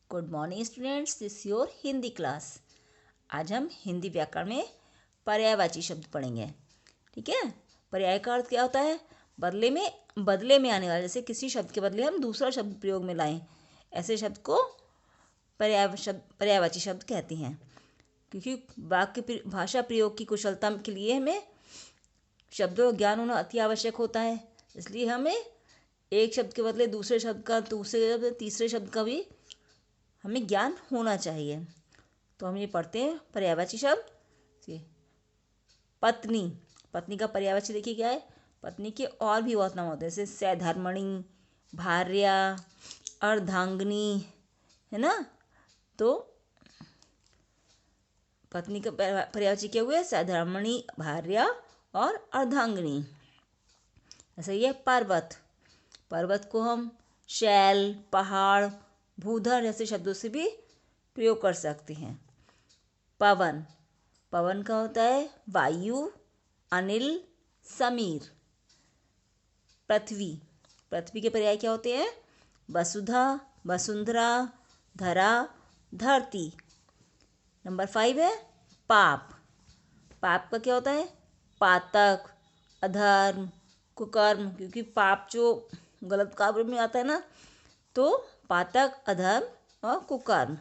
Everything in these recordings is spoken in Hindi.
Good morning students, this your Hindi class. आज हम हिंदी व्याकरण में पर्यायवाची शब्द पढ़ेंगे। ठीक है। पर्याय का अर्थ क्या होता है? बदले में आने वाला। जैसे किसी शब्द के बदले हम दूसरा शब्द प्रयोग में लाएं, ऐसे शब्द को पर्यायवाची शब्द कहते हैं। क्योंकि भाषा प्रयोग की कुशलता के लिए हमें शब्दों का ज्ञान होना अति आवश्यक होता है। इसलिए हमें एक शब्द के बदले दूसरे शब्द का, दूसरे तीसरे शब्द का भी हमें ज्ञान होना चाहिए। तो हम ये पढ़ते हैं पर्यायवाची शब्द। पत्नी, पत्नी का पर्यायवाची देखिए क्या है। पत्नी के और भी बहुत नाम होते हैं, जैसे सैधर्मणी, भार्या, अर्धांगिनी, है ना। तो पत्नी का पर्यायवाची क्या हुए? सैधर्मणी, भार्या और अर्धांगिनी। ऐसा ही है पर्वत। पर्वत को हम शैल, पहाड़, भूधर जैसे शब्दों से भी प्रयोग कर सकते हैं। पवन, पवन का होता है वायु, अनिल, समीर। पृथ्वी, पृथ्वी के पर्याय क्या होते हैं? वसुधा, वसुंधरा, धरा, धरती। नंबर 5 है पाप। पाप का क्या होता है? पातक, अधर्म, कुकर्म। क्योंकि पाप जो गलत कार्य में आता है ना, तो पातक, अधर्म और कुकर्म।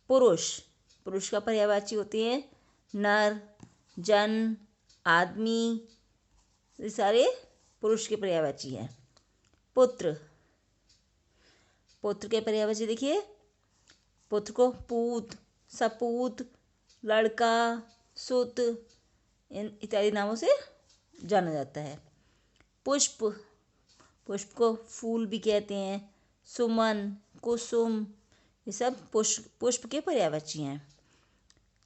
पुरुष, पुरुष का पर्यायवाची होते हैं नर, जन, आदमी। ये सारे पुरुष के पर्यायवाची हैं। पुत्र, पुत्र के पर्यायवाची देखिए। पुत्र को पूत, सपूत, लड़का, सुत इन इत्यादि नामों से जाना जाता है। पुष्प, पुष्प को फूल भी कहते हैं। सुमन, कुसुम, ये सब पुष्प के पर्यायवाची हैं।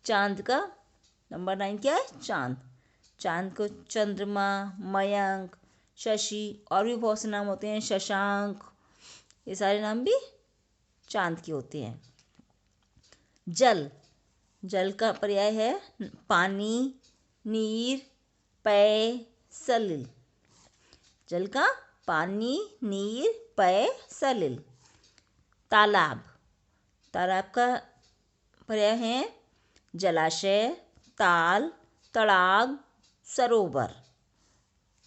चांद का नंबर 9 क्या है? चांद। चांद को चंद्रमा, मयंक, शशि और भी बहुत से नाम होते हैं, शशांक। ये सारे नाम भी चांद के होते हैं। जल, जल का पर्याय है पानी, नीर, पेय, सलिल। जल का पानी, नीर, पेय, सलिल। तालाब, तालाब का पर्याय है जलाशय, ताल, तड़ाग, सरोवर।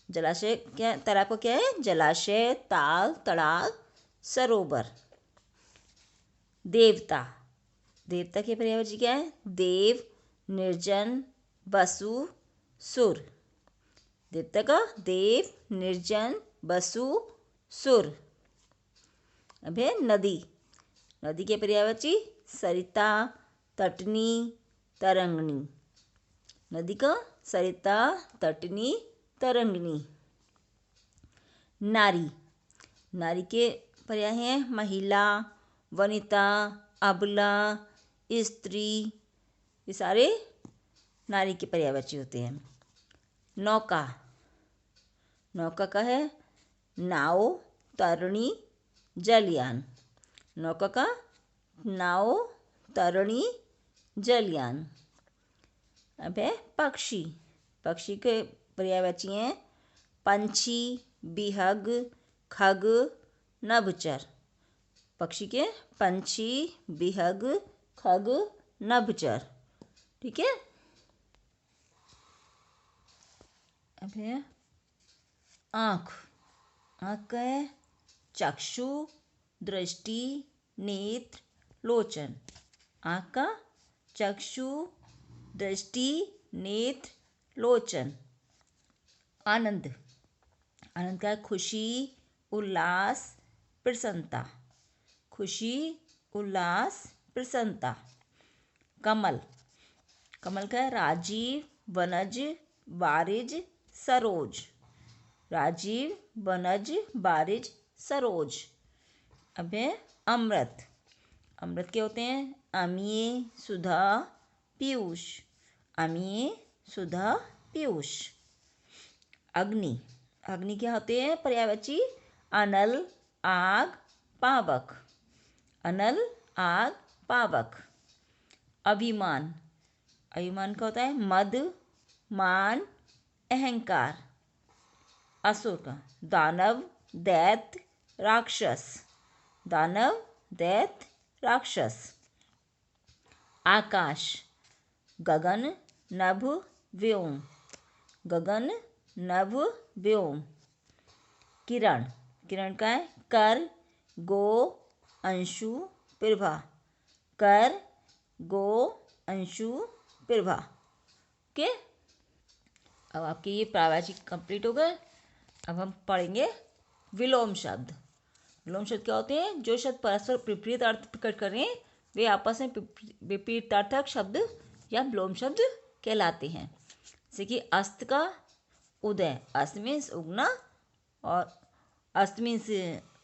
जलाशय क्या, तालाब का क्या है? जलाशय, ताल, तड़ाग, सरोवर। देवता, देवता के पर्यायवाची क्या है? देव, निर्जन, वसु, सुर। देवता का देव, निर्जन, वसु, सुर। अब है नदी। नदी के पर्यायवाची सरिता, तटनी, तरंगनी। नदी का सरिता, तटनी, तरंगनी। नारी, नारी के पर्याय हैं महिला, वनिता, अबला, स्त्री। ये सारे नारी के पर्यायवाची होते हैं। नौका, नौका का है नाव, तरणी, जलयान। नौका का नाव, तरणी, जलयान। अब है पक्षी। पक्षी के पर्यायवाची हैं पंछी, बिहग, खग, नभचर। पक्षी के पंछी, बिहग, खग, नभचर। ठीक है। अब है आँख। आँख का है चक्षु, दृष्टि, नेत्र, लोचन। आँख का चक्षु, दृष्टि, नेत्र, लोचन। आनंद, आनंद का है खुशी, उल्लास, प्रसन्नता। खुशी, उल्लास, प्रसन्नता। कमल, कमल का है राजीव, वनज, वारिज, सरोज। राजीव, वनज, वारिज, सरोज। अब है अमृत। अमृत के होते हैं अमीय, सुधा, पीयूष। अमीय, सुधा, पीयूष। अग्नि, अग्नि क्या होते हैं पर्यायवाची? अनल, आग, पावक। अनल, आग, पावक। अभिमान, अभिमान का होता है मद, मान, अहंकार। असुर का दानव, दैत्य, राक्षस। दानव, दैत्य, राक्षस। आकाश, गगन, नभ, व्योम, गगन, नभ, व्योम। किरण, किरण का है कर, गो, अंशु, प्रभा। कर, गो, अंशु, प्रभा। ओके, अब आपके ये प्रावाचिक कंप्लीट हो गए। अब हम पढ़ेंगे विलोम शब्द। विलोम शब्द क्या होते हैं? जो शब्द परस्पर विपरीत अर्थ प्रकट करें वे आपस में विपरीतार्थक शब्द या विलोम शब्द कहलाते हैं। जैसे कि अस्त का उदय, अस्त मीन्स उगना, और अस्त मीन्स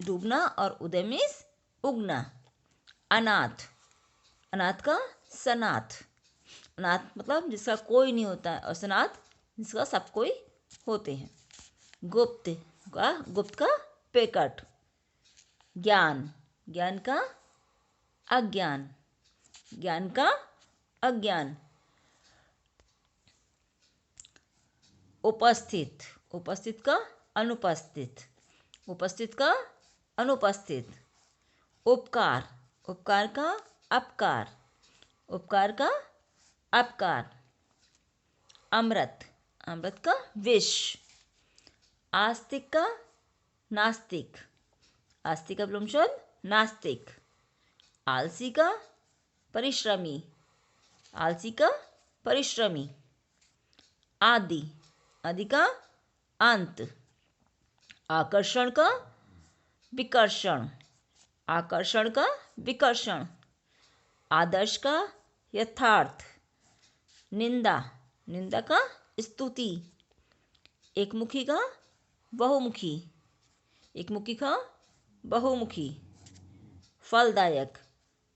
डूबना, और उदय मीन्स उगना। अनाथ, अनाथ का सनाथ, अनाथ मतलब जिसका कोई नहीं होता है, और सनाथ जिसका सब कोई होते हैं। गुप्त का प्रकट। ज्ञान, ज्ञान का अज्ञान, ज्ञान का अज्ञान। उपस्थित, उपस्थित का अनुपस्थित, उपस्थित का अनुपस्थित। उपकार, उपकार का अपकार, उपकार का अपकार। अमृत, अमृत का विष। आस्तिक का नास्तिक, आस्तिक का विलोम शब्द नास्तिक। आलसी का परिश्रमी, आलसी का परिश्रमी। आदि, आदि का अंत। आकर्षण का विकर्षण, आकर्षण का विकर्षण। आदर्श का यथार्थ। निंदा, निंदा का स्तुति। एकमुखी का बहुमुखी, एकमुखी का बहुमुखी। फलदायक,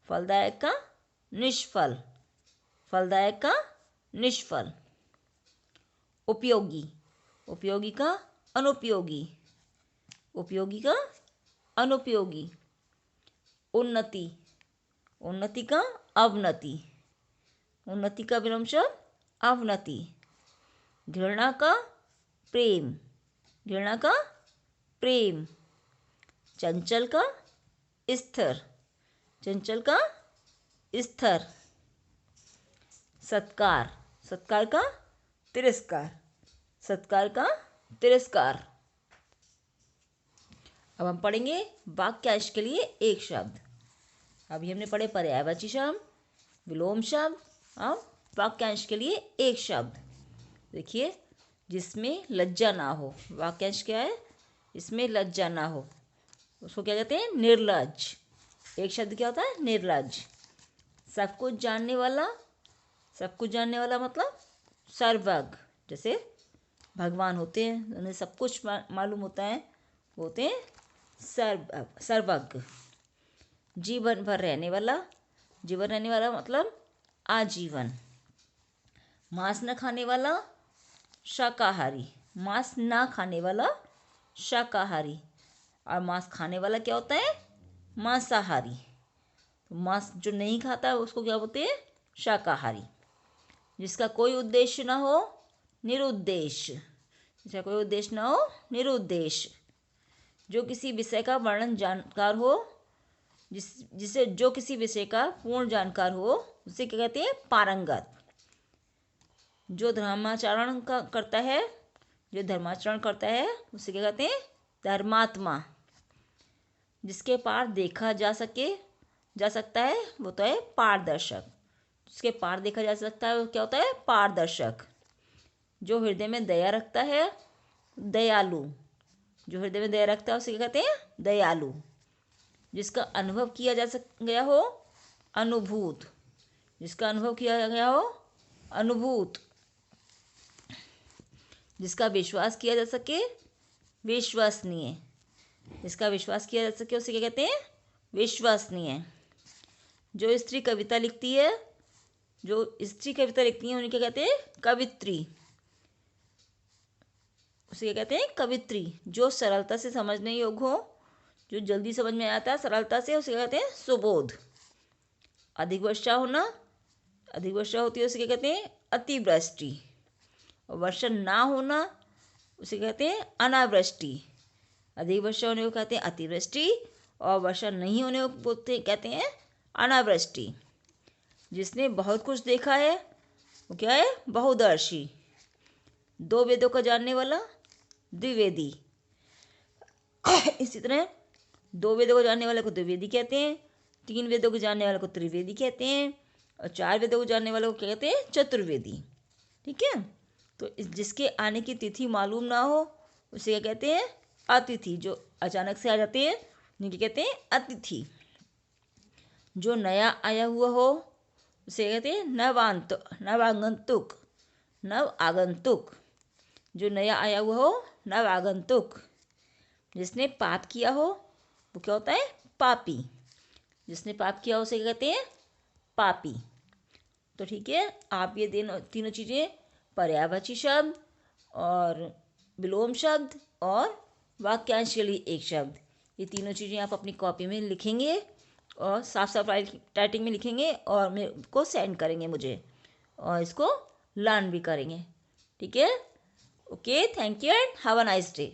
फलदायक का निष्फल, फलदायक का निष्फल। उपयोगी, उपयोगी का अनुपयोगी, उपयोगी का अनुपयोगी। उन्नति, उन्नति का अवनति, उन्नति का विलोम शब्द अवनति। घृणा का प्रेम, घृणा का प्रेम। चंचल का स्थिर, चंचल का स्थिर। सत्कार, सत्कार का तिरस्कार, सत्कार का तिरस्कार। अब हम पढ़ेंगे वाक्यांश के लिए एक शब्द। अभी हमने पढ़े पर्यायवाची शब्द, विलोम शब्द। अब वाक्यांश के लिए एक शब्द देखिए, जिसमें लज्जा ना हो। वाक्यांश क्या है? इसमें लज्जा ना हो, उसको क्या कहते हैं? निर्लज्ज। एक शब्द क्या होता है? निर्लज्ज। सब कुछ जानने वाला, सब कुछ जानने वाला मतलब सर्वज्ञ। जैसे भगवान होते हैं, उन्हें सब कुछ मालूम होता है, वो होते हैं सर्वज्ञ। जीवन भर रहने वाला, जीवन रहने वाला मतलब आजीवन। मांस न खाने वाला शाकाहारी, मांस ना खाने वाला शाकाहारी। और मांस खाने वाला क्या होता है? मांसाहारी। तो मांस जो नहीं खाता है उसको क्या बोलते हैं? शाकाहारी। जिसका कोई उद्देश्य ना हो, निरुद्देश्य। जिसका कोई उद्देश्य ना हो, निरुद्देश्य। जो किसी विषय का वर्णन जानकार हो, जिसे जो किसी विषय का पूर्ण जानकार हो, उसे क्या कहते हैं? पारंगत। जो धर्माचरण करता है, जो धर्माचरण करता है उसे क्या कहते हैं? धर्मात्मा। जिसके पार देखा जा सकता है वो तो है पारदर्शक। जिसके पार देखा जा सकता है वो क्या होता है? पारदर्शक। जो हृदय में दया रखता है, दयालु। जो हृदय में दया रखता है उसे क्या कहते हैं? दयालु। जिसका अनुभव किया गया हो, अनुभूत। जिसका अनुभव किया गया हो, अनुभूत। जिसका विश्वास किया जा सके, विश्वसनीय। जिसका विश्वास किया जा सके उसे क्या कहते हैं? विश्वसनीय। जो स्त्री कविता लिखती है, जो स्त्री कविता लिखती है उन्हें क्या कहते हैं? कवित्री। उसे क्या कहते हैं? कवित्री। जो सरलता से समझने योग्य हो, जो जल्दी समझ में आता है सरलता से, उसे क्या कहते हैं? सुबोध। अधिक वर्षा होना, अधिक वर्षा होती है उसे क्या कहते हैं? अतिवृष्टि। और वर्षा ना होना उसे कहते हैं? अनावृष्टि। अधिक वर्षा होने को कहते हैं अतिवृष्टि, और वर्षा नहीं होने को कहते हैं अनावृष्टि। जिसने बहुत कुछ देखा है वो क्या है? बहुदर्शी। 2 वेदों का जानने वाला द्विवेदी। इसी तरह 2 वेदों को जानने वाले को द्विवेदी कहते हैं, 3 वेदों को जानने वाले को त्रिवेदी कहते हैं, और 4 वेदों को जानने वाले को क्या कहते हैं? चतुर्वेदी। ठीक है। तो जिसके आने की तिथि मालूम ना हो उसे क्या कहते हैं? अतिथि। जो अचानक से आ जाते हैं उन्हें क्या कहते हैं? अतिथि। जो नया आया हुआ हो उसे कहते हैं नवागंतुक। नव आगंतुक। जो नया आया हुआ हो नव आगंतुक। जिसने पाप किया हो वो क्या होता है? पापी। जिसने पाप किया हो उसे क्या कहते हैं? पापी। तो ठीक है, आप ये तीनों चीज़ें, पर्यायवाची शब्द और विलोम शब्द और वाक्यांश के लिए एक शब्द, ये तीनों चीज़ें आप अपनी कॉपी में लिखेंगे और साफ साफ राइटिंग में लिखेंगे और मेरे को सेंड करेंगे मुझे, और इसको लर्न भी करेंगे। ठीक है। Okay, thank you and have a nice day.